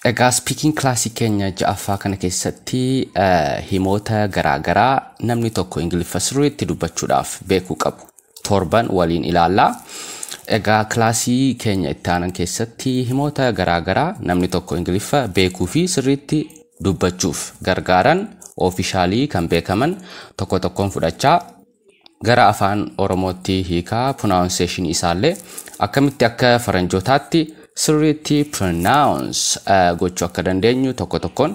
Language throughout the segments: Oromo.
Egaa speaking classic keenya ja'affaa kana keessatti himoota garaagaraa namni tokko Ingiliffa sirriitti dubbachuudhaaf beekuu qabu torban waliin ilaallaa. Egaa classii keenya itti aanan keessatti himoota garaagaraa namni tokko Ingiliffa beekuu fi sirriitti dubbachuuf gargaaran officially kan beekaman tokko tokkoon fudhachaa gara afaan Oromootti hiikaa pronunciation isaallee akkamitti akka faranjootaatti sirriitti pronounce gochuu akka dandeenyu tokko tokkoon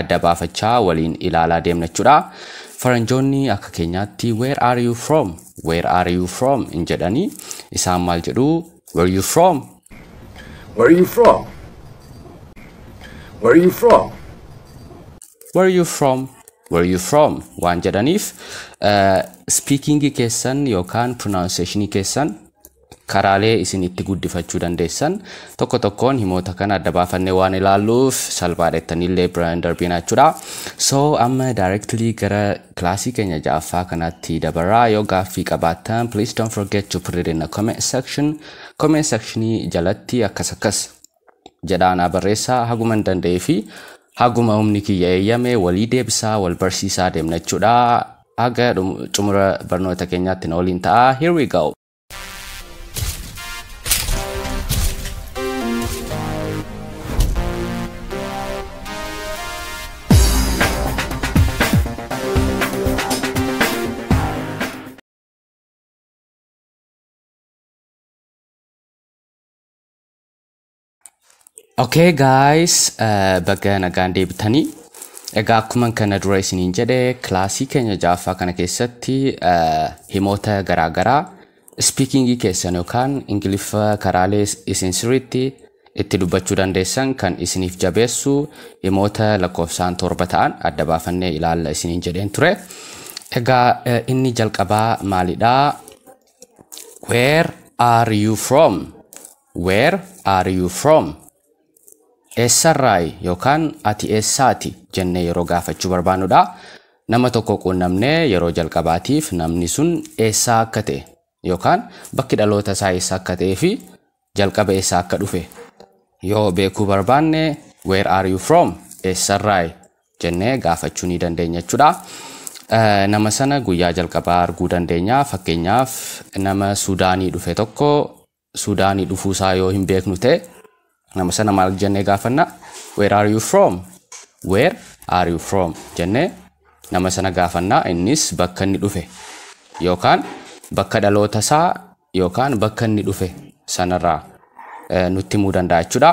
adda baafachaa waliin ilaalaa deemna jechuudha. Faranjoonni akka keenyaatti where are you from? Where are you from? in jedhanii isaan maal jedhu where you from? Where are you from? Where are you from? Where are you from? Where are you from? waan jedhaniif speaking keessan yookaan pronunciation keessan karaalee isin itti guddifachuu dandeessan tokko tokkoon himoota kana adda baafannee waan ilaalluuf salphaadheettanillee biraan darbina jechuudha. So amma directly gara classii keenya ja'affaa kanatti dabarraa yoo gaaffii qabaattan please don't forget to put it in the comment section. Comment sectionii jalatti akkas jedhaanaa barreessaa haguma danda'ee fi haguma humni kiyya eeyyame walii deebisaa wal barsiisaa deemna jechuudha. Haga xumura barnoota keenyaatti na waliin ta'a. Here we go. Okay guys, baga nagaan deebitanii. Egaa akkuma kana dura isiniin jedhe classii keenya ja'affaa kana keessatti himoota garaagaraa speaking keessan yookaan Ingiliffa karaalee isin sirriitti itti dubbachuu dandeessan kan isiniif jabeessu himoota lakkoofsaan 7 ta'an adda baafannee ilaalla isiniin jedheen ture. Egaa inni jalqabaa maalidhaa? Where are you from? Where are you from? Eessarraayi yookaan ati eessaati jennee yeroo gaafachuu barbaannudha. Nama tokko quunnamnee yeroo jalqabaatiif namni sun eessaa akka ta'e yookaan bakki dhaloota isaa eessaa akka ta'ee fi jalqaba eessaa akka dhufe yoo beekuu barbaanne where are you from? Eessarraayi jennee gaafachuu ni dandeenya jechuudha. Nama sana guyyaa jalqabaa arguu dandeenya. Fakkeenyaaf nama Suudaanii dhufe tokko Suudaanii dhufuusaa yoo hin beeknu ta'e nama sana maal jennee gaafanna? Where are you from? Where are you from? jennee nama sana gaafanna. Innis bakka inni dhufe yookaan bakka dhaloota isaa yookaan bakka inni dhufe sanarraa nutti himuu danda'a jechuudha.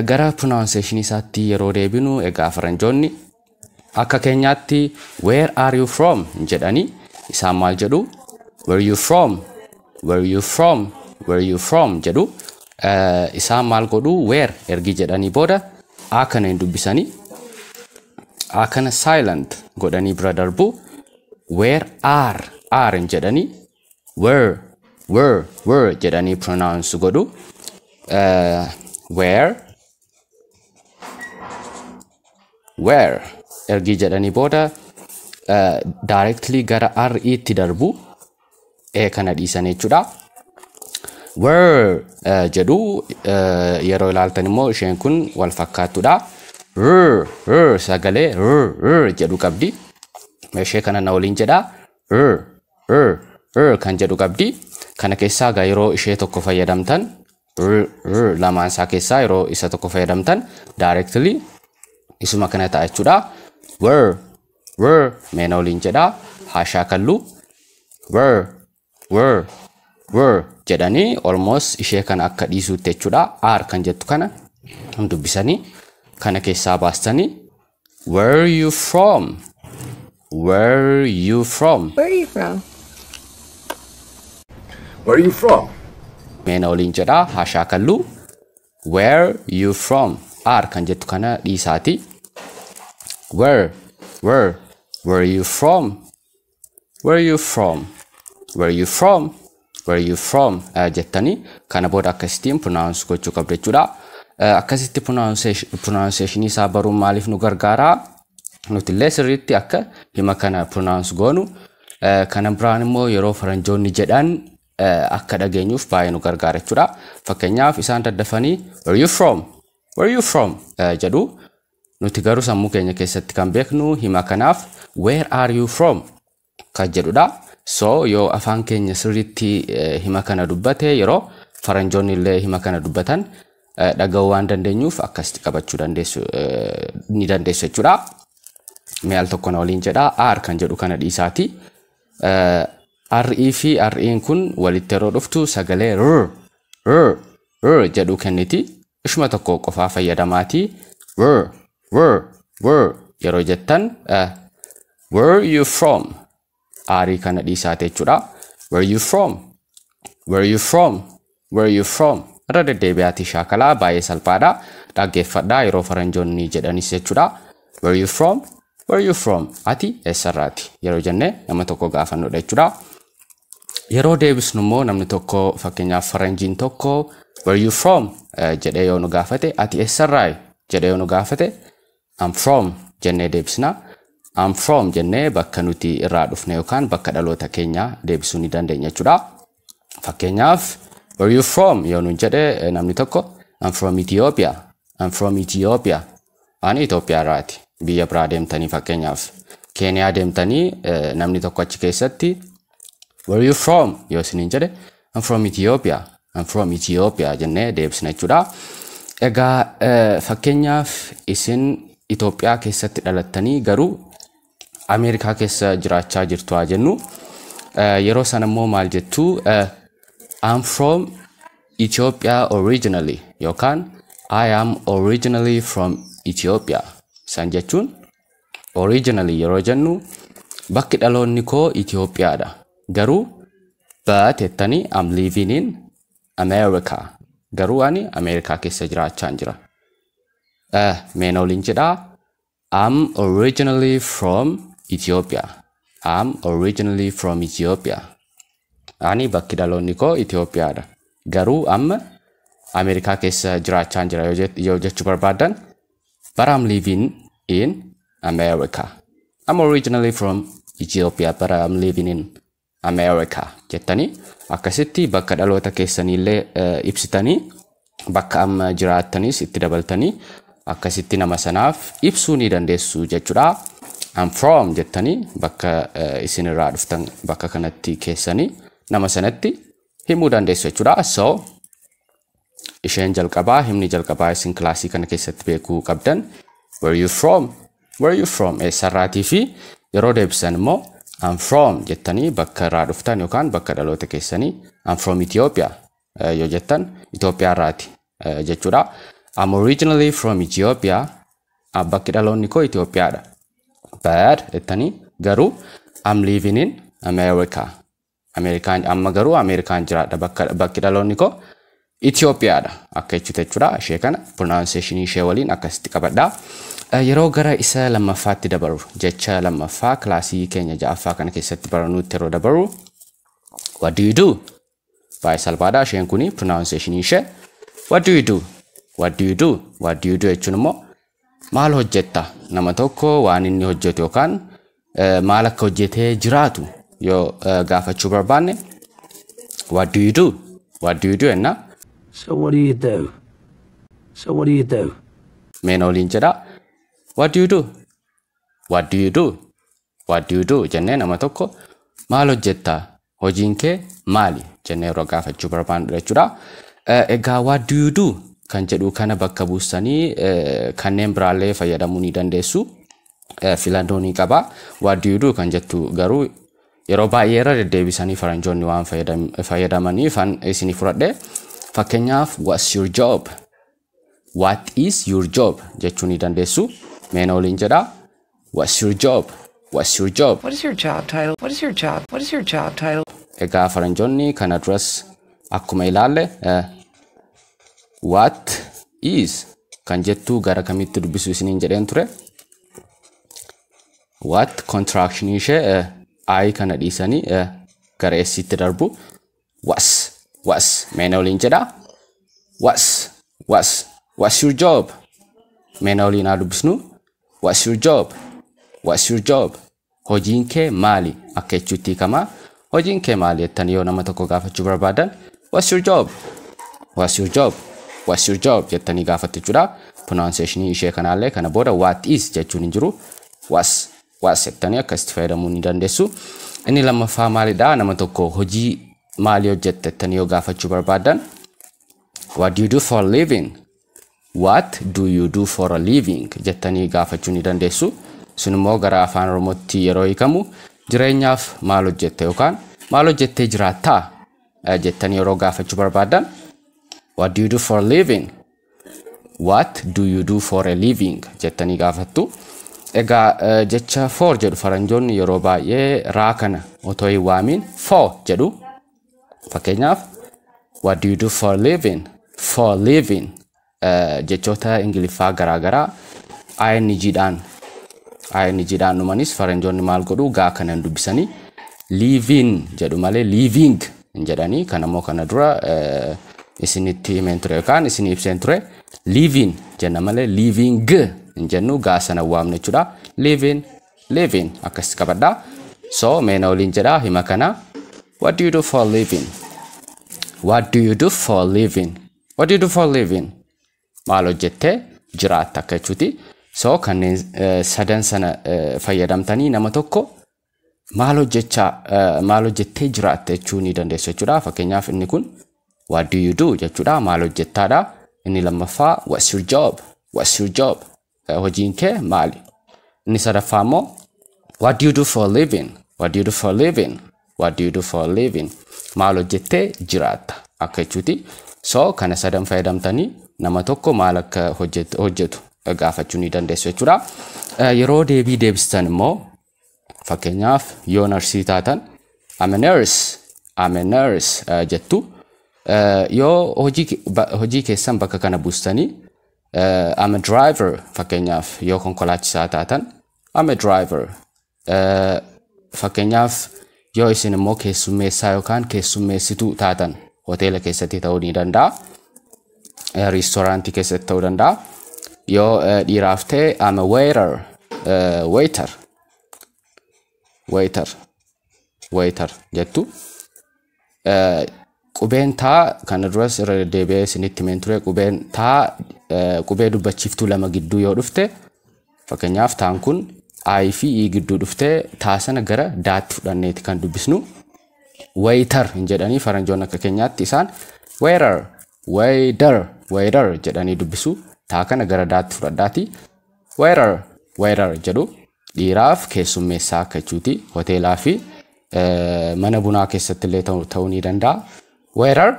Gara pronunciation isaatti yeroo deebinu egaa faranjoonni akka keenyaatti where are you from jedhanii isaan maal jedhu? Where you from? Where you from? Where you from jedhu. Isaan maal godhu? Where ergi jedhanii booda akkana hin dubbisanii akkana silent godhanii bira darbu. Where are hin jedhanii where jedhanii pronounce godhu. Where ergi jedhanii booda directly gara itti darbu kana dhiisanii jechuudha. Where jedhu yeroo ilaaltan immoo isheen kun wal fakkaatudha. Sagalee jedhu qabdi. Ishee kana na waliin jedha. Kan jedhu qabdi. Kana keessaa gaa yeroo ishee tokko fayyadamtan lamaan isaa keessaa yeroo isa tokko fayyadamtan directly isuma kana ta'a jechuudha. Where mee na waliin jedha. Haashaa kallu. Where jedhanii almost ishee kana akka dhiisuutti jechuudha. R kan jettu kana dubbisanii kana keessaa baastanii where are you from? Where are you from? Where are you from? Where are you from? Meena waliin jedha. Haashaa kallu. Where are you from? R kan jettu kana dhiisaati. Where are you from? Where are you from? Where are you from? Where are you from? jettanii kana booda akkasittiin pronounce gochuu qabdu jechuudha. Akkasitti pronunciation isaa baruun maaliif nu gargaara? Nuti illee sirriitti akka hima kana pronounce goonu. Kana biraan immoo yeroo faranjoonni jedhan akka dhageenyuuf baay'ee nu gargaara jechuudha. Fakkeenyaaf isaan daddafanii where are you from? Where are you from? Jedhu nuti garuu sammuu keenya keessatti kan beeknu hima kanaaf where are you from kan jedhudha. So yoo afaan keenya sirriitti hima kana dubbate yeroo faranjoonni illee hima kana dubbatan dhaga'uu waan dandeenyuuf akkasitti qabachuu ni dandeessu jechuudha. Mee al tokko na waliin jedha R kan jedhu kana dhiisaati. RE fi RE'n kun walitti yeroo dhuftu sagalee r jedhu kenniti. Ishuma tokko qofaa fayyadamaati. Yeroo jettan where are you from? R kana dhiisaate jechuudha. Where are you from? Where are you from? Where are you from? Irra deddeebi'aati shaakalaa baay'ee salphaadha. Dhaggeeffadhaa yeroo faranjoonni jedhanis jechuudha. Where are you from? Where are you from? Ati eessarraati? Yeroo jenne nama tokko gaafannudha jechuudha. Yeroo deebisnu immoo namni tokko fakkeenyaaf faranjiin tokko where are you from? Jedhee yoo nu gaafate ati eessarraayi? Jedhee yoo nu gaafate I'm from jennee deebisna. I'm from jennee bakka nuti irraa dhufne yookaan bakka dhaloota keenya deebisuu ni dandeenya jechuudha. Fakkeenyaaf where are you from? Yoo nu jedhe namni tokko I'm from Ethiopia. I'm from Ethiopia. Ani Itoophiyaa irraati. Biyya biraa deemtanii fakkeenyaaf Keeniyaa deemtanii namni tokko achi keessatti where are you from? Yoo isiniin jedhe I'm from Ethiopia. I'm from Ethiopia jennee deebisna jechuudha. Egaa fakkeenyaaf isin Itoophiyaa keessatti dhalattanii garuu Ameerikaa keessa jiraachaa jirtu haa jennu. Yeroo sana immoo maal jettu I'm from Ethiopia originally yookaan I am originally from Ethiopia. San jechuun originally yeroo jennu bakki dhaloonni koo Itoophiyaadha. Garuu but jettanii I'm living in America. Garuu ani Ameerikaa keessa jiraachaa jira. Meena waliin jedhaa I'm originally from Ethiopia. I'm originally from Ethiopia. Ani bakki dhaloonni koo Itoophiyaadha. Garuu amma Ameerikaa keessa jiraachaa jira yoo jechuu barbaadan but I'm living in America. I'm originally from Ethiopia but I'm living in America jettanii akkasitti bakka dhaloota keessaniillee ibsitanii bakka amma jiraattanis itti dabaltanii akkasitti nama sanaaf ibsuu ni dandeessu jechuudha. I'm from jettanii bakka isin irraa dhuftan bakka kanatti keessanii nama sanatti himuu dandeessu jechuudha. So isheen jalqabaa himni jalqabaa isin kilaasii kana keessatti beekuu qabdan where are you from? Where are you from? Eessarraatii fi yeroo deebisan immoo I'm from jettanii bakka irraa dhuftan yookaan bakka dhaloota keessanii I'm from Ethiopia yoo jettan Itoophiyaa irraati jechuudha. I'm originally from Ethiopia. Bakki dhaloonni koo Itoophiyaadha. But jettanii garuu I'm living in America. Amerikaan amma garuu Ameerikaan jiraadha bakki dhaloonni koo Itoophiyaadha akka jechuudha. Ishee kana pronunciation ishee waliin akkasitti qabadhaa. Yeroo gara isa lammaffaatti dabaru jecha lammaffaa kilaasii keenya ja'affaa kana keessatti baranuutti yeroo dabaru what do you do? Baay'ee salphaadha isheen kuni pronunciation ishee what do you do? What do you do? What do you do jechuun immoo maal hojjetta nama tokko waan inni hojjetu yookaan maal akka hojjetee jiraatu yoo gaafachuu barbaanne what do you do? What do you do enna? So what do you do? So what do you do? Meena waliin jedha what do you do? What do you do? What do you do? Jennee nama tokko maal hojjetta? Hojiin kee maali? Jennee yeroo gaafachuu barbaannu jechuudha. Egaa what do you do? Kan jedhu kana bakka buustanii kanneen biraallee fayyadamuu ni dandeessu. Filannoo ni qaba. What do you do kan jettu garuu yeroo baay'ee irra deddeebisanii faranjoonni waan fayyadamaniif isinii fudhadhe. Fakkeenyaaf what's your job? What is your job? Jechuu ni dandeessu. Meena waliin jedha what's your job? What's your job? What is your job title? What is your job? What is your job title? Egaa faranjoonni kana duras akkuma ilaalle what is kan jettu gara kamitti dubbisu isiniin jedheen ture. What contraction ishee I kana dhiisanii gara eessitti darbu was meena waliin jedha what's your job? Meena waliin haa dubbisnu what's your job? What's your job? Hojiin kee maali? Akka jechuutti kama hojiin kee maali jettanii yoo nama tokko gaafachuu barbaadan what's your job? What's your job? what's your job jettanii gaafattu jechuudha. Pronunciation ishee kanallee kana booda what is jechuun hin jiru. Was jettanii akkasitti fayyadamuu ni dandeessu. Inni lammaffaa maalidha? Nama tokko hojii maali hojjetta jettanii yoo gaafachuu barbaadan what do you do for a living? What do you do for a living jettanii gaafachuu ni dandeessu. Sun immoo gara afaan Oromootti yeroo hiikamu jireenyaaf maal hojjetta yookaan maal hojjettee jiraattaa jettanii yeroo gaafachuu barbaadan what do you do for a living? What do you do for a living jettanii gaafattu. Egaa jecha for jedhu faranjoonni yeroo baay'ee raa kana otoo hin waamin for jedhu. Fakkeenyaaf what do you do for a living? For a living jechoota Ingiliffaa garaagaraa ING-dhaan numanis faranjoonni maal godhu gaa kanan dubbisanii living jedhu malee living hin jedhanii. Kanammoo kana dura isinitti himeen ture yookaan isinii ibseen ture living jenna malee living hin jennu gaa sana waamne jechuudha. Living akkas qabadha. So meena waliin jedha hima kana what do you do for a living? What do you do for a living? What do you do for a living? Maal hojjettee jiraatta akka jechuuti. So kanneen sadan sana fayyadamtanii nama tokko maal hojjettee jiraatta jechuu ni dandeessu jechuudha. Fakkeenyaaf inni kun what do you do jechuudha. Maal hojjettaadha. Inni lammaffaa what's your job? What's your job? Hojiin kee maali? Inni sadaffaa immoo what do you do for a living? What do you do for a living? What do you do for a living? Maal hojjettee jiraatta akka jechuuti. So kana sadan fayyadamtanii nama tokko maal akka hojjetu gaafachuu ni dandeessu jechuudha. Yeroo deebii deebistan immoo fakkeenyaaf yoo narsii taatan I'm a nurse jettu. Yoo hojii keessan bakka kana buustanii I'm a driver fakkeenyaaf yoo konkolaachisaa taatan I'm a driver. Fakkeenyaaf yoo isin immoo keessummeessaa yookaan keessummeessituu taatan hoteela keessatti ta'uu ni danda'a. Restorantii keessatti ta'uu danda'a. Yoo dhiiraaf ta'e I'm a waiter jettu. Qubeen taa kana duras irra deebi'ee isinitti himeen ture. Qubeen taa qubee dubbachiiftuu lama gidduu yoo dhufte fakkeenyaaf taan kun I fi E gidduu dhufte taa sana gara daatti fudhanneeti kan dubbisnu. Waiter hin jedhanii faranjoon akka keenyaatti isaan waiter jedhanii dubbisu. Taa kana gara daatti fudhadhaati waiter jedhu. Dhiiraaf keessummeessaa akka jechuuti. Hoteelaa fi mana bunaa keessatti illee ta'uu ni danda'a. Waiter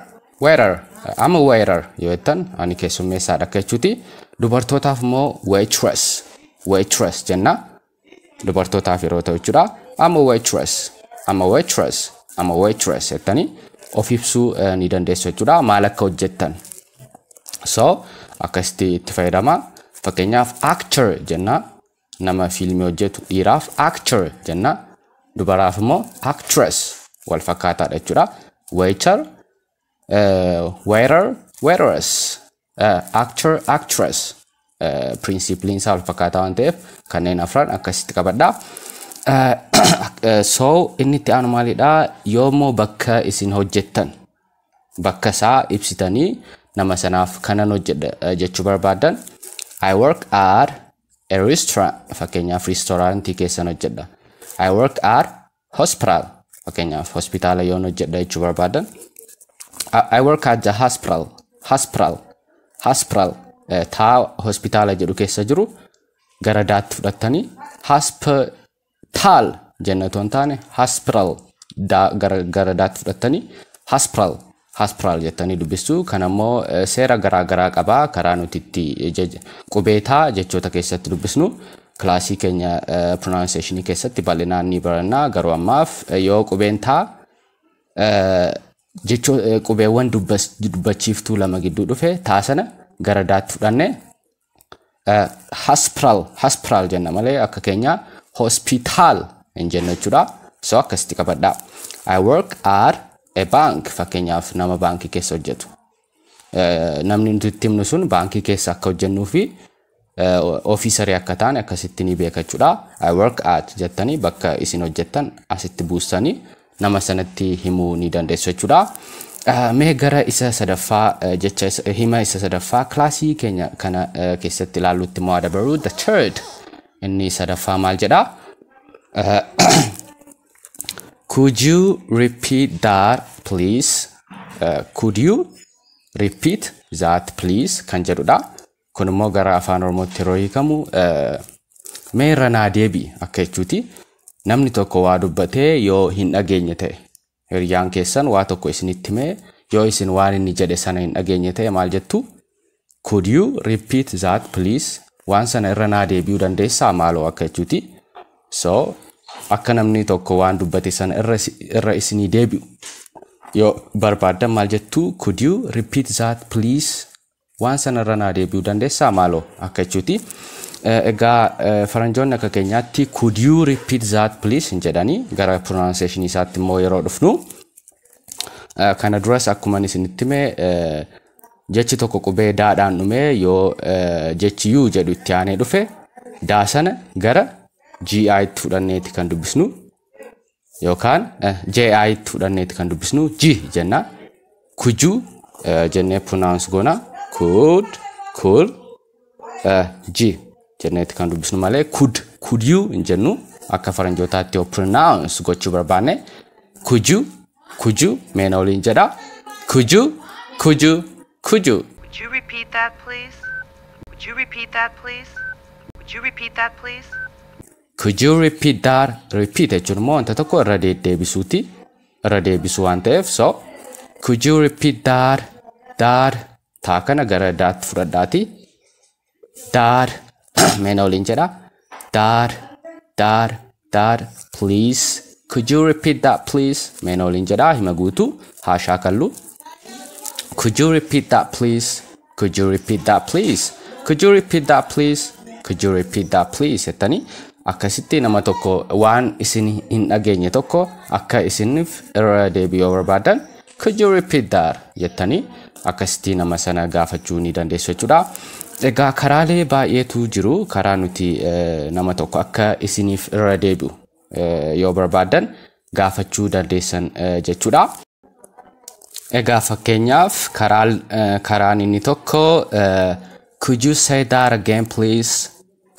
I'm a waiter yoo jettan ani keessummeessaadha akka jechuuti. Dubartootaaf immoo waitress jenna. Dubartootaaf yeroo ta'u jechuudha. I'm a waitress jettanii of ibsuu ni dandeessu jechuudha. Maal akka hojjettan. So akkasitti itti fayyadama. Fakkeenyaaf actor jenna. Nama fiilmii hojjetu dhiiraaf actor jenna. Dubaraaf immoo actress wal fakkaataadha jechuudha. Waiter, waiteress, actor, actress. Principaliin isaa wal fakkaataa waan ta'eef kanneen afran akkasitti qabadha. So inni itti aanu maalidha? Yoommoo bakka isin hojjettan bakka isaa ibsitanii nama sanaaf kanan hojjedha jechuu barbaadan I work at a restaurant. Fakkeenyaaf restaurantii keessan hojjedha. I work at hospital. Fakkeenyaaf hospitaala yoon hojjedha jechuu barbaadan I work at the hospital. Taa hospitaala jedhu keessa jiru gara daatti fudhattanii hospital jennatoon taane hospital gara daatti fudhattanii hospital jettanii dubbistu. Kanammoo seera garaagaraa qabaa karaa nuti itti qubeetaa jechoota keessatti dubbisnu. Kilaasii keenya pronunciation keessatti bal'inaan ni baranna. Garuu ammaaf yoo qubeen taa qubeewwan dubbachiiftuu lama gidduu dhufe taa sana gara daatti fudhanne hospital jenna malee akka keenya hospital hin jennu jechuudha. So akkasitti qabadha. I work at a bank. Fakkeenyaaf nama baankii keessa hojjetu. Namni nuti itti himnu sun baankii keessa akka hojjennuu fi ofiisarii akka taane akkasitti ni beeka jechuudha. I work at jettanii bakka isin hojjettan asitti buustanii nama sanatti himuu ni dandeessu jechuudha. Mee gara isa sadaffaa jecha hima isa sadaffaa classii keenya kana keessatti ilaaluutti moo dabaru. The third inni sadaffaa maal jedha? Could you repeat that please? Could you repeat that please kan jedhudha. Kun immoo gara afaan Oromootti yeroo hiikamu mee irra naa deebi'i akka jechuuti. Namni tokko waa dubbatee yoo hin dhageenye ta'e hiriyaan keessan waa tokko isinitti himee yoo isin waan inni jedhe sana hin dhageenye ta'e maal jettu? Could you repeat that please? Waan sana irra naa deebi'uu dandeessaa maaloo akka jechuuti. So akka namni tokko waan dubbate sana irra isinii deebi'u yoo barbaadan maal jettu? Could you repeat that please? Waan sana irra naa deebi'uu dandeessaa maaloo akka jechuuti. Egaa faranjoonni akka keenyaatti could you repeat that please hin jedhanii gara pronunciation isaatti immoo yeroo dhufnu kana duras akkuma isinitti hime jechi tokko qubee daadhaan dhume yoo jechi you jedhu itti aanee dhufe daa sana gara gi itti fudhanneeti kan dubbisnu yookaan ji itti fudhanneeti kan dubbisnu ji jenna. Could you jennee pronounce goona. Could ji jenneeti kan dubbisnu malee could you hin jennu akka faranjootaatti yoo pronounce gochuu barbaanne could you meena waliin jedha. Could you Would you repeat that, please? Would you repeat that, please? Would you repeat that, please? Could you repeat that? Repeat jechuun immoo wanta tokko irra deddeebisuuti. Irra deebisuu waan ta'eef so could you repeat that? Taa kana gara daatti fudhadhaati. Meena waliin jedha. That please. Could you repeat that please? Meena waliin jedha hima guutuu haa shaakallu. Could you repeat that please? Could you repeat that please? Could you repeat that please? Could you repeat that please? Jettanii akkasitti nama tokko waan isin hin dhageenye tokko akka isiniif irra deebi'uu barbaadan could you repeat that jettanii akkasitti nama sana gaafachuu ni dandeessu jechuudha. Egaa karaalee baay'eetu jiru karaa nuti nama tokko akka isiniif irra deebi'u yoo barbaadan gaafachuu dandeessan jechuudha. Egaa fakkeenyaaf karaan inni tokko could you say that again please?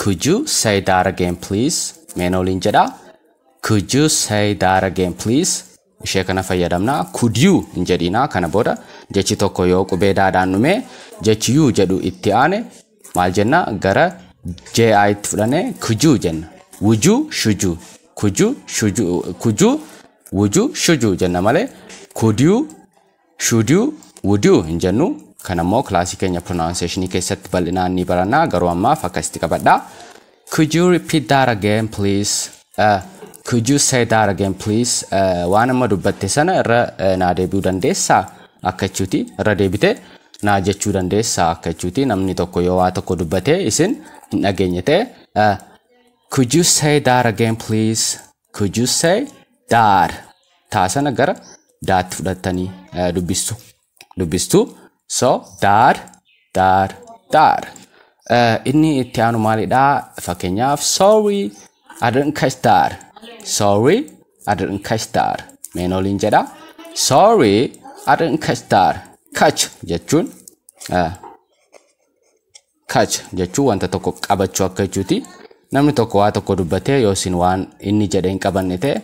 Could you say that again please? Meena waliin jedha. Could you say that again please? Ishee kana fayyadamna. Could you hin jedhina kana booda jechi tokko yoo qubee daadhaan dhume jechi you jedhu itti aane maal jenna gara ji itti fudhane could you jenna. Would you should you? Could you should you? Could you would you should you jenna malee could you should you would you hin jennu. Kana immoo classic keenya pronunciation keessatti bal'inaan ni baranna garuu ammaaf akkasitti qabadha. Could you repeat that again please? Could you say that again please? Waan amma dubbatte sana irra naa deebi'uu dandeessaa akka jechuuti. Irra deebite naa jechuu dandeessaa akka jechuuti. Namni tokko yoo waa tokko dubbate isin hin dhageenye ta'e could you say that again please? Could you say that? Taa sana gara daatti fudhattanii dubbistu. So that. Inni itti aanu maalidha? Fakkeenyaaf sorry I didn't catch that. Sorry I didn't catch that. Meena waliin jedha. Sorry I didn't catch that. Catch jechuun wanta tokko qabachuu akka jechuuti. Namni tokko waa tokko dubbatee yoo isin waan inni jedhe hin qabanne ta'e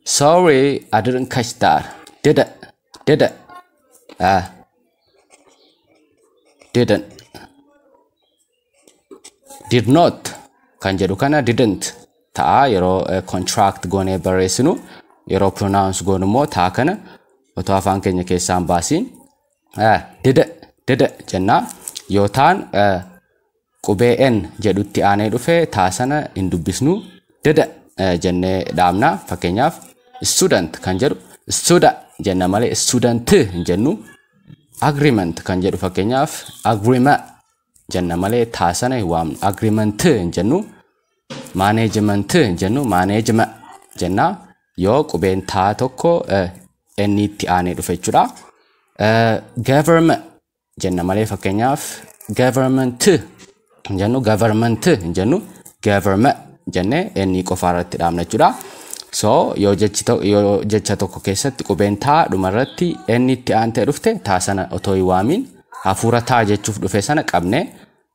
sorry I didn't catch that. Did not kan jedhu kana didn't ta'a yeroo contract goonee barreessinu yeroo pronounce goonu immoo ta'a kana otoo afaan keenya keessaan baasiin did jenna yoo ta'an qubee n jedhutti aanee dhufe ta'a sana hin dubbisnu did jennee dhaabna. Fakkeenyaaf student kan jedhu student jenna malee student hin jennu. Agreement kan jedhu fakkeenyaaf agreement jenna malee ta'a sana hin waamnu. Agreement hin jennu. Management hin jennu. Management jenna yoo qubeen ta'a tokko inni itti aanee dhufe jechuudha. Government jenna malee fakkeenyaaf government hin jennu. Government hin jennu. Government jennee inni qofa irratti dhaabna jechuudha. So yoo jecha tokko keessatti qubeen taa dhumarratti inni itti aantee dhufte taa sana otoo hin waamin hafuura taa jechuuf dhufe sana qabne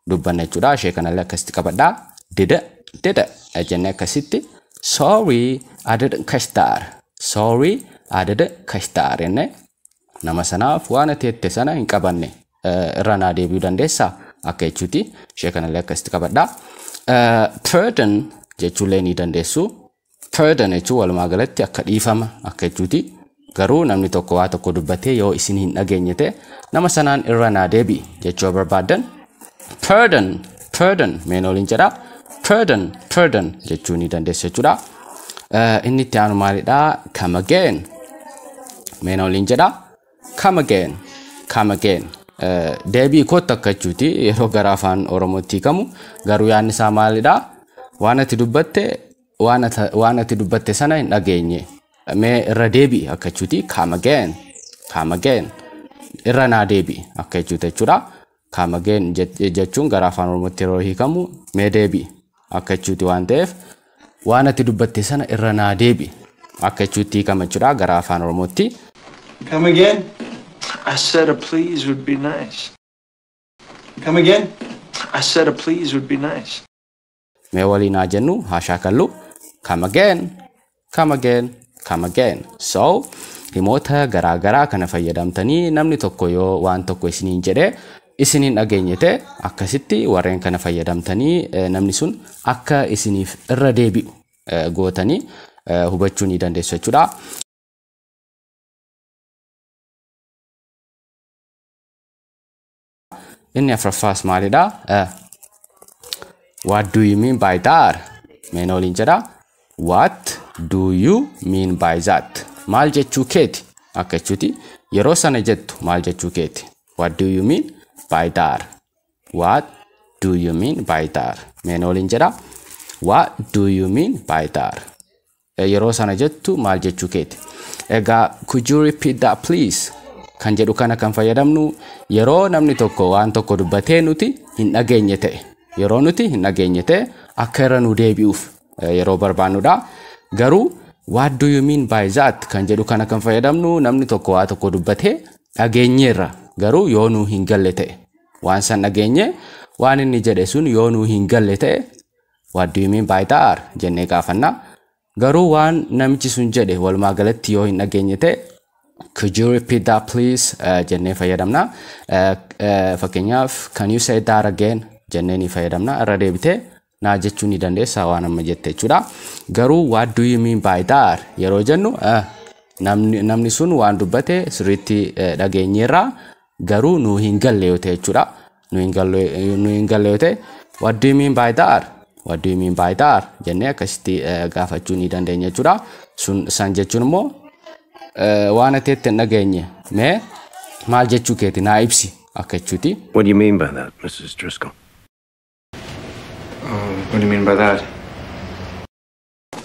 dubbanna jechuudha. Ishee kanallee akkasitti qabadhaa. Dida jennee akkasitti sorry I didn't catch that. Sorry I didn't catch that jennee nama sanaaf waan ati jette sana hin qabanne irra naa deebi'uu dandeessaa akka jechuuti. Ishee kanallee akkasitti qabadhaa. Pardon jechuullee ni dandeessu. Pardon jechuun walumaa galatti akka dhiifama akka jechuuti. Garuu namni tokko waa tokko dubbatee yoo isin hin dhageenye ta'e nama sanaan irra naa deebi'i jechuu barbaadan pardon meen waliin jedha. Pardon jechuu ni dandeessa jechuudha. Inni itti aanu maalidha? Come again meen waliin jedha. Come again deebii kootti akka jechuuti. Yeroo gara afaan Oromootti hiikamu garuu yaadni isaa maalidha? Waan ati dubbatte sana hin dhageenye mee irra deebi'i akka jechuuti. Come again irra naa deebi'i akka jechuudha. Come again jechuun gara afaan Oromootti yeroo hiikamu mee deebi'i akka jechuuti waan ta'eef waan ati dubbatte sana irra naa deebi'i akka jechuutti hiikama jechuudha gara afaan Oromootti. Come again? I said a please would be nice. Come again? I said a please would be nice. Mee waliin haa jennu haa shaakallu. Come again. So himoota garaagaraa kana fayyadamtanii namni tokko yoo waan tokko isiniin jedhee isiniin dhageenye ta'e akkasitti warreen kana fayyadamtanii namni sun akka isiniif irra deebi'u gootanii hubachuu ni dandeessu jechuudha. Inni afuraffaas maalidha? What do you mean by that? Meen waliin jedha. What do you mean by that? Maal jechuu keeti akka jechuuti. Yeroo sana jettu maal jechuu keeti? What do you mean by that? What do you mean by that? Meen waliin jedha. What do you mean by that? Yeroo sana jettu maal jechuu keeti? Egaa could you repeat that please? Kan jedhu kana kan fayyadamnu yeroo namni tokko waan tokko dubbatee nuti hin dhageenye ta'e. Yeroo nuti hin dhageenye ta'e akka irra nu deebi'uuf yeroo barbaannudha. Garuu what do you mean by that kan jedhu kana kan fayyadamnu namni tokko waa tokko dubbatee dhageenyeerra garuu yoo nu hin galle ta'e waan san dhageenye waan inni jedhe sun yoo nu hin galle ta'e what do you mean by that jennee gaafanna. Garuu waan namichi sun jedhe walumaa galatti yoo hin dhageenye ta'e could you repeat that please jennee fayyadamna. Fakkeenyaaf can you say that again jennee ni fayyadamna. Irra deebitee naa jechuu ni dandeessa waan amma jette jechuudha. Garuu what do you mean by that yeroo jennu namni sun waan dubbate sirriitti dhageenyeerra garuu nu hin galle yoo ta'e jechuudha. Nu hin galle yoo ta'e what do you mean by that? What do you mean by that jennee akkasitti gaafachuu ni dandeenya jechuudha. San jechuun immoo waan ati jette hin dhageenye mee maal jechuu keeti naa ibsi akka jechuuti. What do you mean by that, Mrs. Driscoll? What do you mean by that?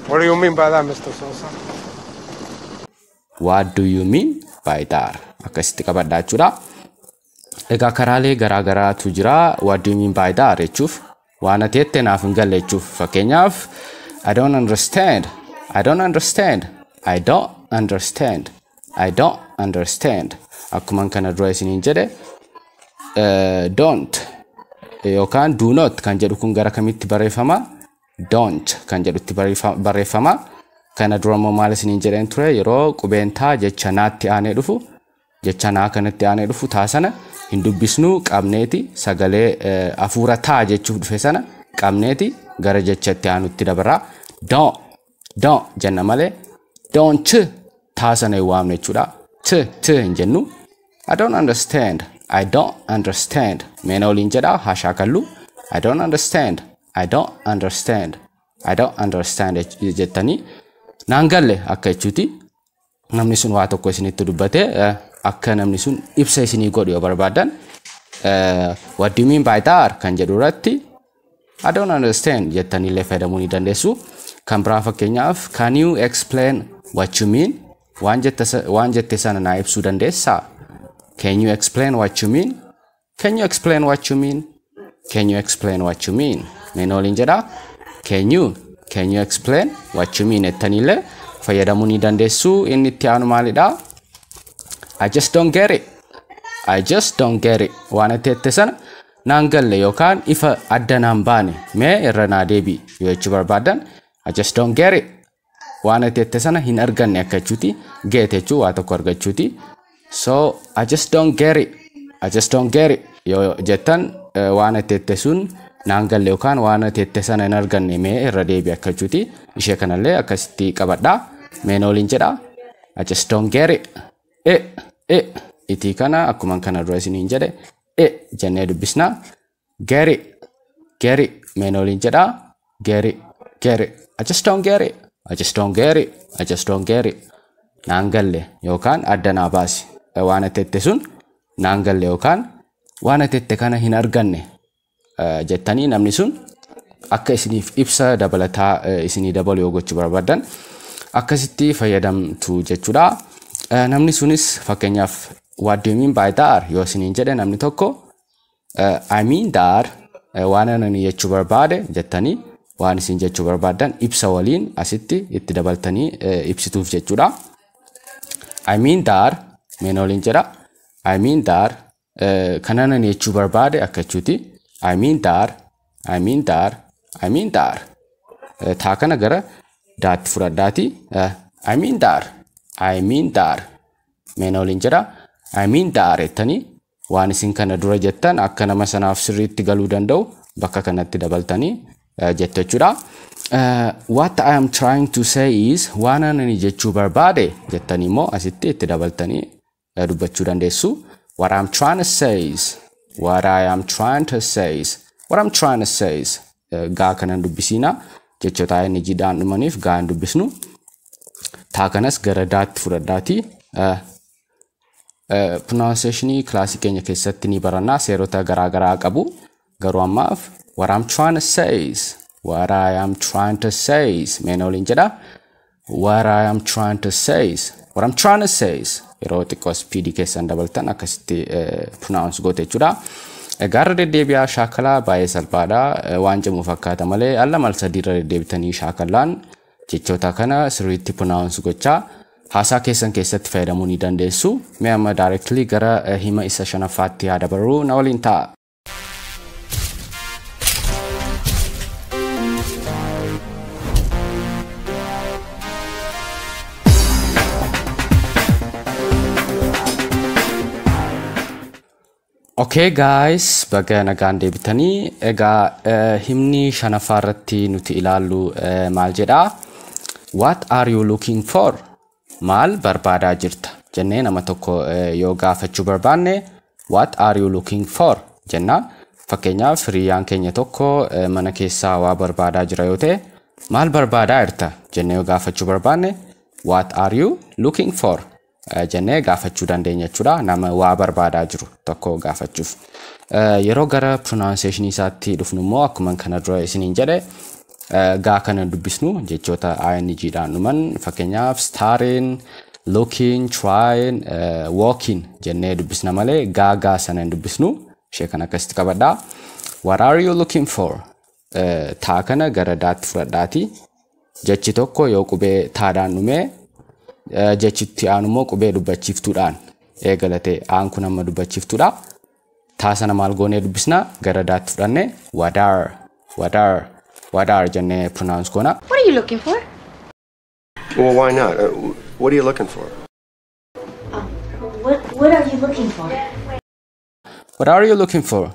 What do you mean by that, Mr. Sosa? What do you mean by that? Akkasitti qabadhaa jechuudha. Egaa karaalee garaagaraatu jira. What do you mean by that jechuuf waan ati jette naaf hin galle jechuuf. Fakkeenyaaf I don't understand. Akkuma kana dura isiniin jedhe don't yookaan do not kan jedhu kun gara kamitti barreeffama? Don't kan jedhutti barreeffama. Kana dura immoo maal isiniin jedheen ture yeroo qubeen taa jecha naatti aanee dhufu jecha naa kanatti aanee dhufu taa sana hin dubbisnu qabneeti sagalee hafuura taa jechuuf dhufe sana qabneeti gara jechatti aanutti dabarra. Don't jenna malee don't taa sana hin waamne jechuudha. Hin jennu. I don't understand. Meen waliin jedha haa shaakallu. I don't understand jettanii naan galle akka jechuuti. Namni sun waa tokko isinitti dubbate akka namni sun ibsa isinii godhu yoo barbaadan what do you mean by that kan jedhu irratti I don't understand jettanii illee fayyadamuu ni dandeessu. Kan biraa fakkeenyaaf can you explain what you mean? Waan jette sana naa ibsuu dandeessaa? Can you explain what you mean? Can you explain what you mean? Meen waliin jedha. Can you explain what you mean? Ettanillee fayyadamuu ni dandeessu. Inni itti aanu maalidha? I just don't get it. I just don't get it. Waan ati jette sana naan galle yookaan ifa adda naan baane mee irra naa deebi yoo jechuu barbaadan I just don't get it. Waan ati jette sana hin arganne akka jechuuti. Get jechuu waa tokko argachuuti. So I just don't get it. I just don't get it. Yoo jettan waan ati jette sun naan galle yookaan waan ati jette sana hin arganne mee irra deebi akka jechuuti. Ishee kanallee akkasitti qabadhaa. Mee waliin jedhaa. I just don't get it. Itii kana akkuma kana dura isiniin jedhe jennee dubbisna. Get it. Mee waliin jedhaa. Get it. I just don't get it. I just don't get it. I just don't get it. Naan galle yookaan adda naa baasi. Waan ati jette sun naan galle yookaan waan ati jette kana hin arganne jettanii namni sun akka isiniif ibsa dabalataa isinii dabalu yoo gochuu barbaadan akkasitti fayyadamtu jechuudha. Namni sunis fakkeenyaaf what do you mean by that yoo isiniin jedhe namni tokko I mean that waan ani jechuu barbaade jettanii waan isin jechuu barbaadan ibsa waliin asitti itti dabaltanii ibsituuf jechuudha. I mean that mee waliin jedha. I mean that kana ani jechuu barbaade akka jechuuti. I mean that taa kana gara daatti fudhadhaati. I mean that mee waliin jedha. I mean that jettanii waan isin kana dura jettan akka nama sanaaf sirriitti galuu danda'u bakka kanatti dabaltanii jettu jechuudha. What I am trying to say is waan ani jechuu barbaade jettanii immoo asitti itti dabaltanii dubbachuu dandeessu. What I'm trying to say is gaa kanan dubbisiina jechoota inni jidhaan dhumaniif gaa hin dubbisnu. Taa kanas gara daatti fudhadhaati. Pronunciation class keenya keessatti ni baranna seerota garaa qabu. Garuu ammaaf what I'm trying to say is mee waliin jedha. What I'm trying to say is yeroo xiqqoo speed keessan dabaltan akkasitti pronounce goote jechuudha. Gara deddeebi'aa shaakalaa baay'ee salphaadha. Waan cimu fakkaata malee alla mal sadiirra deddeebitanii shaakalaan jechoota kana sirriitti pronounce gochaa haasaa keessan keessatti fayyadamuu ni dandeessu. Mee amma directly gara hima isa shanaffaatti haa dabarru na waliin ta'a. Okay guys, baga nagaan deebitanii. Egaa himni shanaffaarratti nuti ilaallu maal jedha? What are you looking for? Maal barbaadaa jirta? Jennee nama tokko yoo gaafachuu barbaanne what are you looking for? Jennaan fakkeenyaaf hiriyyaan keenya tokko mana keessaa waa barbaadaa jira yoo ta'e maal barbaadaa jirta? Jennee yoo gaafachuu barbaanne what are you looking for? Jennee gaafachuu dandeenya jechuudha. Nama waa barbaadaa jiru tokko gaafachuuf. Yeroo gara pronunciation isaatti dhufnu immoo akkuma kana dura isiniin jedhe gaa kana dubbisnu jechoota ing dhaan dhuman fakkeenyaaf starting, looking, trying, walking jennee dubbisna malee gaa sana hin dubbisnu. Ishee kana akkasitti qabadhaa. What are you looking for? Taa kana gara daatti fudhadhaati. Jechi tokko yoo qubee taadhaan dhumee jechitti aanumoo qubee dubbachiiftuudhaan eegalate aan kun amma dubbachiiftuudha. Taa sana maal goonee dubbisna gara daatti fudhanne what are jennee pronounce goona. What are you looking for? Well, why not? What are you looking for? What are you looking for? What are you looking for?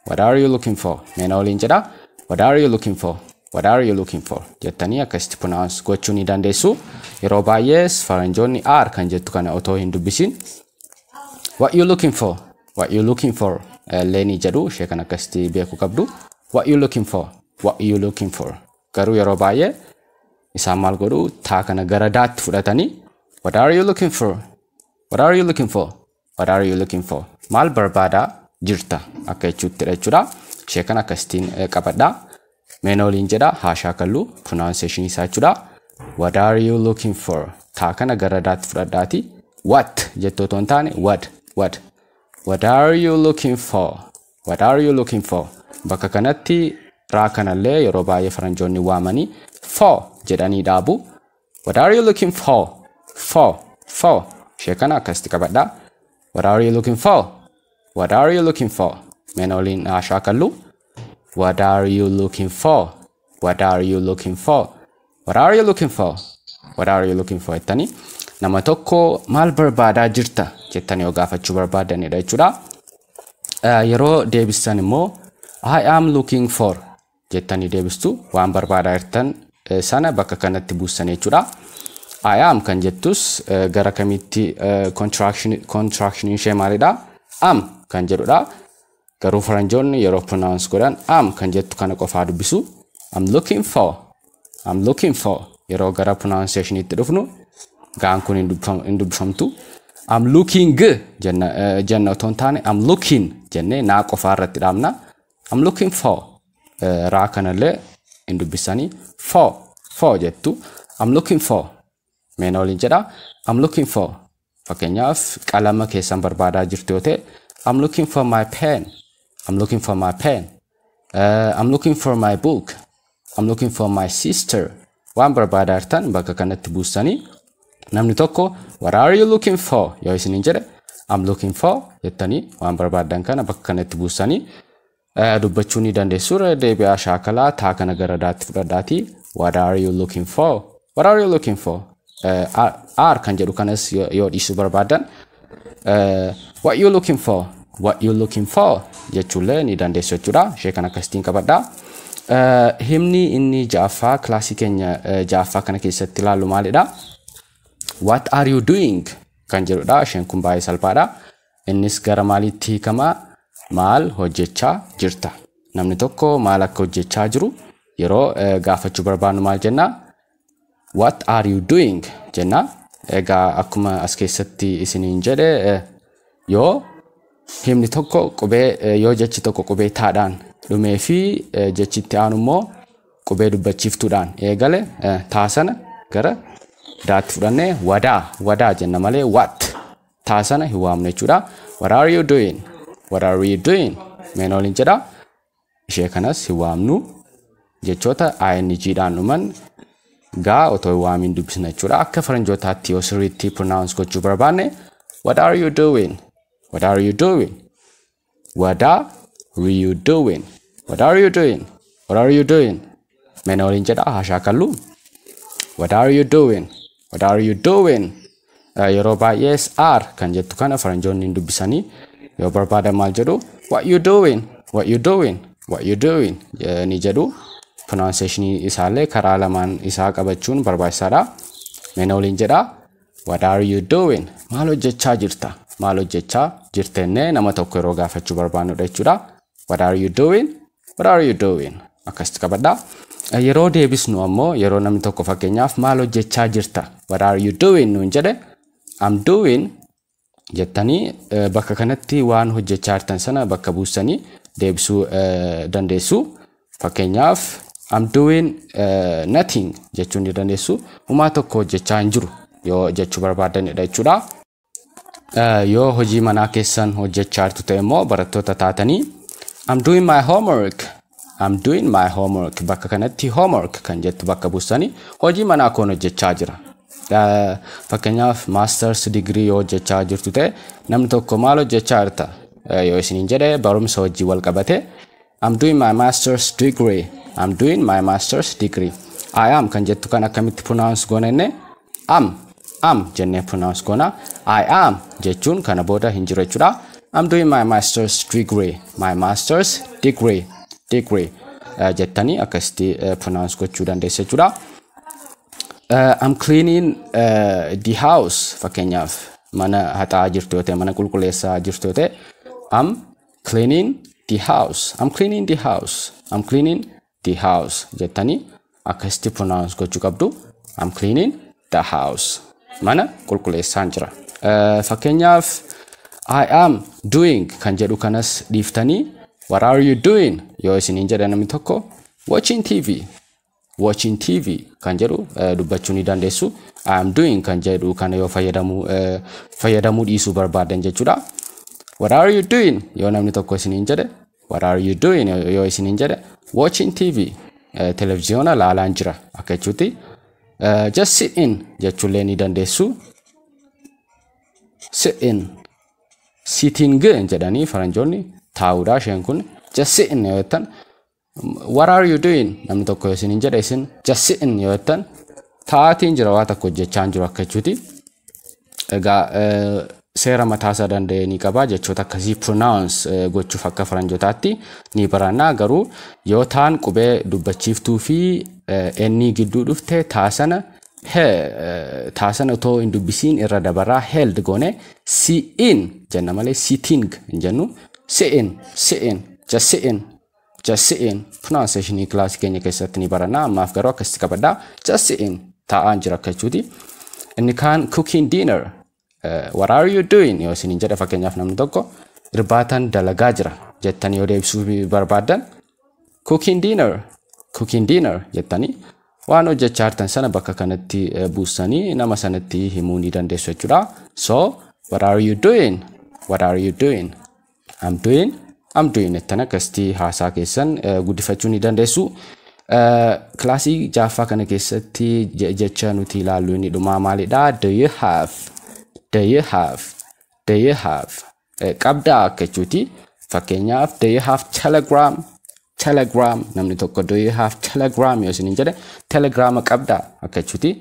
What are you looking for? Mee waliin jedha. What are you looking for? What are you looking for? Jettanii akkasitti pronounce gochuu ni dandeessu. Yeroo baay'ee faranjoonni are kan jettu kana otoo hin dubbisin. What you looking for? What you looking for? Leeni jedhu ishee kan akkasitti beekuu qabdu. What you looking for? What you looking for? Garuu yeroo baay'ee isaan maal godhu taa kana gara daatti fudhatanii what are you looking for? What are you looking for? What are you looking for? Maal barbaadaa jirta akka jechuuttidha jechuudha. Ishee kan akkasittiin qabadhaa. Mee waliin jedha haa shaakallu pronunciation isaa jechuudha. What are you looking for? Taa kana gara daatti fudhadhaati. What jettu otoo hin taane what. What are you looking for? What are you looking for? Bakka kanatti raa kanallee yeroo baay'ee faranjoonni waamanii for jedhanii dhaabu. What are you looking for? For. Ishee kana akkasitti qabadha. What are you looking for? What are you looking for? Meen waliin shaakallu. What are you looking for? What are you looking for? What are you looking for? What are you looking for? Jettanii nama tokko maal barbaadaa jirta jettanii yoo gaafachuu barbaadanidha jechuudha. Yeroo deebistan immoo I am looking for jettanii deebistu waan barbaadaa jirtan sana bakka kanatti buusan jechuudha. I am kan jettus gara kamitti contraction ishee maalidha? Am kan jedhudha. Garuu faranjoonni yeroo pronounce godhan am kan jettu kana qofaa dubbisu. I'm looking for yeroo gara pronunciation itti dhufnu gaan kun hin dubbifamtu. I'm looking jenna otoo hin taane I'm looking jennee naa qofaa irratti dhaabna. I'm looking for raa kanallee hin dubbisanii for jettu. I'm looking for meen waliin jedha. I'm looking for fakkeenyaaf qalama keessan barbaadaa jirtu yoo ta'e I'm looking for my pen. I'm looking for my pen. I'm looking for my book. I'm looking for my sister. Waan barbaadaa jirtan bakka kanatti buusanii namni tokko what are you looking for yoo isiniin jedhe I'm looking for jettanii waan barbaadan kana bakka kanatti buusanii dubbachuu ni dandeessu. Deebi'aa shaakalaa taa kana gara daatti fudhadhaatii what are you looking for? What are you looking for? R kan jedhu kanas yoo dhiisuu barbaadan what you looking for? What you looking for jechuullee ni dandeessu jechuudha. Ishee kana akkasitiin qabadha. Himni inni ja'affaa kilaasii keenya ja'affaa kana keessatti ilaallu maalidha? What are you doing kan jedhudha. Isheen kun baay'ee salphaadha. Innis gara maaliitti hiikama? Maal hojjechaa jirta? Namni tokko maal akka hojjechaa jiru yeroo gaafachuu barbaannu maal jenna? What are you doing jenna. Egaa akkuma as keessatti isiniin jedhe yoo himni tokko qubee yoo jechi tokko qubee taadhaan dhumee fi jechitti aanu immoo qubee dubbachiiftuudhaan eegale taasana gara daatti fudhannee wadaa jenna malee what taasana hin waamne jechuudha. What are you doing? What are you doing? Meen waliin jedha. Ishee kanas hin waamnu jechoota ING-dhaan dhuman gaa otoo hin waamin dubbisna jechuudha. Akka faranjootaatti yoo sirriitti pronounce gochuu barbaanne what are you doing? What are you doing? What are you doing? What are you doing? What are you doing? Meen waliin jedha shaakallu. What are you doing? What are you doing? Yeroo baay'ee are kan jettu kana faranjoonni hin dubbisanii yoo barbaadan maal jedhu what you doing? What you doing? What you doing? Ni jedhu. Pronunciation isaallee karaa lamaan isaa qabachuun barbaachisaadha. Meen waliin jedha what are you doing? Maal hojjechaa jirta? Maal hojjechaa jirtenne nama tokko yeroo gaafachuu barbaannudha jechuudha. What are you doing? What are you doing? Akkasitti qabadha. Yeroo deebisnu ammoo yeroo namni tokko fakkeenyaaf maal hojjechaa jirta? What are you doing nuun jedhe I'm doing jettanii bakka kanatti waan hojjechaa jirtan sana bakka buusanii deebisuu dandeessu. Fakkeenyaaf I'm doing nothing jechuun ni dandeessu. Homaa tokko hojjechaa hin jiru yoo jechuu barbaadanidha jechuudha. Yoo hojii manaa keessan hojjechaa jirtu ta'e immoo barattoota taatanii I'm doing my homework. I'm doing my homework. Bakka kanatti homework kan jettu bakka buusanii hojii manaa koon hojjechaa jira. Fakkeenyaaf masters degree yoo hojjechaa jirtu ta'e namni tokko maal hojjechaa jirta yoo isiniin jedhe barumsa hojii wal qabate I'm doing my master's degree. I'm doing my master's degree. I am kan jettu kan akkamitti pronounce goonenne am jennee pronounce goona. I am jechuun kana booda hin jiru jechuudha. I'm doing my master's degree. My master's degree. Jettanii akkasitti pronounce gochuu dandeessa jechuudha. I'm cleaning the house. Fakkeenyaaf mana haxaa jirtu yoo ta'e mana qulqulleessaa jirtu yoo ta'e I'm cleaning the house. I'm cleaning the house. I'm cleaning the house jettanii akkasitti pronounce gochuu qabdu. I'm cleaning the house. Mana qulqulleessaan jira. Fakkeenyaaf I am doing kan jedhu kanas dhiiftanii what are you doing yoo isiniin jedhe namni tokko watching TV. Watching TV kan jedhu dubbachuu ni dandeessu. I am doing kan jedhu kana yoo fayyadamuu dhiisuu barbaadan jechuudha. What are you doing yoo namni tokko isiniin jedhe what are you doing yoo isiniin jedhe watching TV televiziyoona laalaan jira akka jechuuti. Just sit in jechuullee ni dandeessu. Sit in. Sitting jedhanii faranjoonni taa'uudha isheen kun. Just sit in yoo jettan. What are you doing? Namni tokko isin jedha isin just sit in yoo jettan. Taa'atiin jira waa tokko hojjechaa jiru akka jechuuti. Egaa seera mataasaa danda'e ni qaba jechoota akkasii pronounce gochuuf akka faranjootaatti ni baranna garuu yoo taan qubee dubbachiiftuu fi inni gidduu dhufte taasana utoo hin dubbisiin irra dabarraa held goone sit in jenna malee sitting hin jennu sit in just sit in pronunciation class keenya keessatti ni baranna ammaaf garuu akkasitti qabadhaa just sit in taa'aan jira akka jechuuti. Inni kaan cooking dinner. What are you doing? Yoo isin jedha fakkeenyaaf namni tokko irbaatan dalagaa jira jettanii yoo deebisuu barbaadan cooking dinner jettanii waan hojjechaa jirtan sana bakka kanatti buusanii nama sanatti himuu ni dandeessu jechuudha. So what are you doing? What are you doing? I'm doing jettanii akkasitti haasaa keessan guddifachuu ni dandeessu. Kilaasii jaaffaa kana keessatti jecha nuti ilaallu inni dhumaa maalidha? Do you have qabdaa akka jechuuti. Fakkeenyaaf do you have telegram namni tokko do you have telegram yoo isin jedhe telegrama qabdaa akka jechuuti.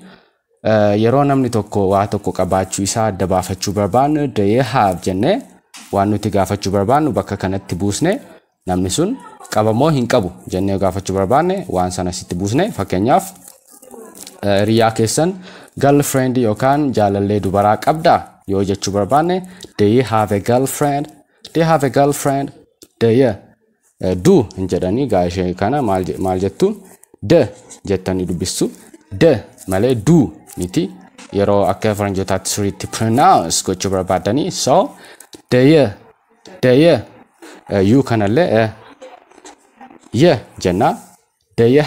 Yeroo namni tokko waa tokko qabaachuu isaa adda baafachuu barbaannu do you have jennee waan nuti gaafachuu barbaannu bakka kanatti buusne namni sun qabamoo hin qabu jennee gaafachuu barbaanne waan sana sitti buusne. Fakkeenyaaf riyaa keessan girlfriend yookaan jaalallee dubaraa qabdaa yoo jechuu barbaanne do you have a girlfriend? Do you hin jedhanii gaashee kana maal jettu de jettanii dubbistu de malee do miti yeroo akka faranjootaatti sirriitti pronounce gochuu barbaadanii. So do you you kanallee jenna do you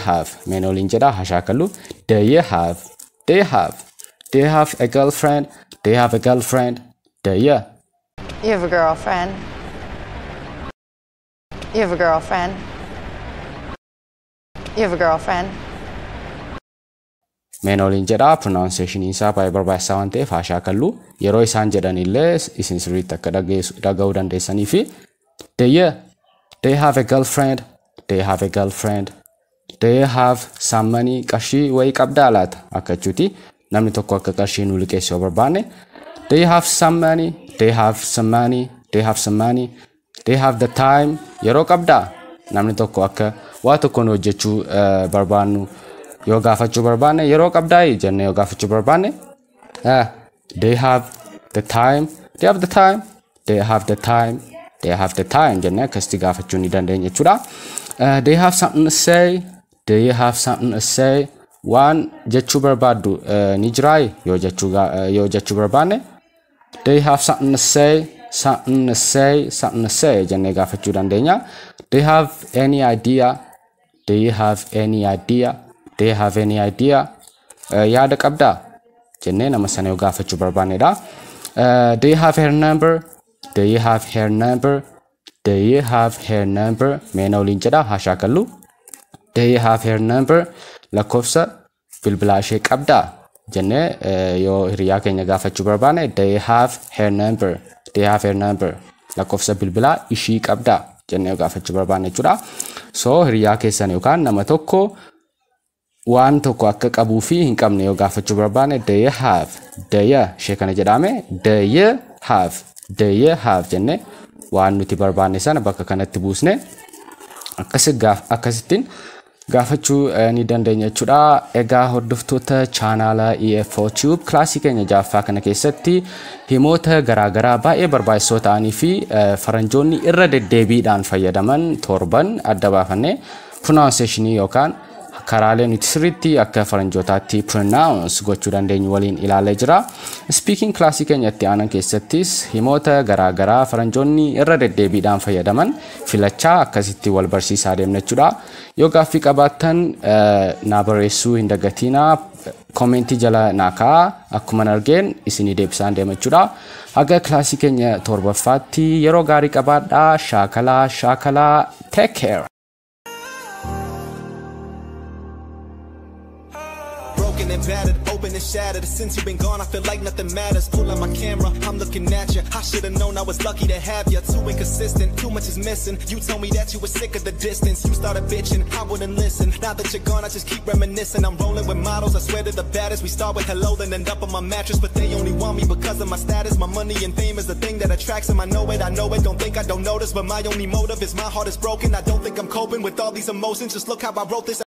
have meen oliin jedha hashaakalu do you have a girlfriend? Do you have a girlfriend? Do you? You have a girlfriend. You have a girlfriend. You have a girlfriend. Meen oliin jedha pronunciation isaa baay'ee barbaachisaa waan ta'eef hashaakalu yeroo isaan jedhanillee isin sirriitti akka dhaga'uu dandeessanii fi do you have a girlfriend? Do you have a girlfriend? Do you have some money? Qarshii wayii qabdaa laata akka jechuuti. Namni tokko akka qarshii nu liqeessu yoo barbaanne do you have some money? Do you have some money? Do you have some money? Do you have the time? Yeroo qabdaa namni tokko akka waa tokko nu hojjechuu barbaannu yoo gaafachuu barbaanne yeroo qabdaa jennee yoo gaafachuu barbaanne do you have the time? Do you have the time? Do you have the time? Do you have the time jennee akkasitti gaafachuu ni dandeenya jechuudha. Do you have something to say? Do you have something to say? Waan jechuu barbaaddu ni jiraay yoo jechuu barbaanne do you have something to say jennee gaafachuu dandeenya. Do you have any idea? Do you have any idea? Do you have any idea? Yaada qabdaa jennee nama sana yoo gaafachuu barbaannedha. Do you have her number? Do you have her number? Do you have her number? Meen oliin jedha hashaakalu do you have her number? Lakkoofsa bilbilaa ishee qabdaa jennee yoo hiriyaa keenya gaafachuu barbaanne do you have her number? Do you have her number? Lakkoofsa bilbilaa ishii qabdaa jennee gaafachuu barbaanne jechuudha. So hiriyaa keessan yookaan nama tokko waan tokko akka qabuu fi hin qabne yoo gaafachuu barbaanne do you have ishee kana jedhame do you have jennee waan nuti barbaanne sana bakka kanatti buusne akkasittiin gaafachuu ni dandeenya jechuudha. Egaa hordoftoota chaanaala EFO Tube kilaasii keenya jaaffaa kana keessatti himoota garaagaraa baay'ee barbaachisoo ta'anii fi faranjoonni irra deddeebiidhaan fayyadaman torban adda baafannee pronunciation yookaan karaalee nuti sirriitti akka faranjootaatti pronounce gochuu dandeenyu waliin ilaalee jira. Speaking kilaasii keenyatti aanan keessattis himoota garaagaraa faranjoonni irra deddeebiidhaan fayyadaman filachaa akkasitti wal barsiisaa deemna jechuudha. Yoo gaaffii qabaattan naa barreessuu hin dagatinaa komentii jala naa kaa'aa akkuma argeen isinii deebisaan deema jechuudha. Haga kilaasii keenya torbaffaatti yeroo gaarii qabaadhaa. Shaakalaa take care. battered, open and shattered. Since you've been gone, I feel like nothing matters. Pull out my camera, I'm looking at you. I should've known I was lucky to have you. Too inconsistent, too much is missing. You told me that you were sick of the distance. You started bitching, I wouldn't listen. Now that you're gone, I just keep reminiscing. I'm rolling with models, I swear to the baddest. We start with hello, then end up on my mattress. But they only want me because of my status. My money and fame is the thing that attracts them. I know it, don't think I don't notice. But my only motive is my heart is broken. I don't think I'm coping with all these emotions. Just look how I wrote this.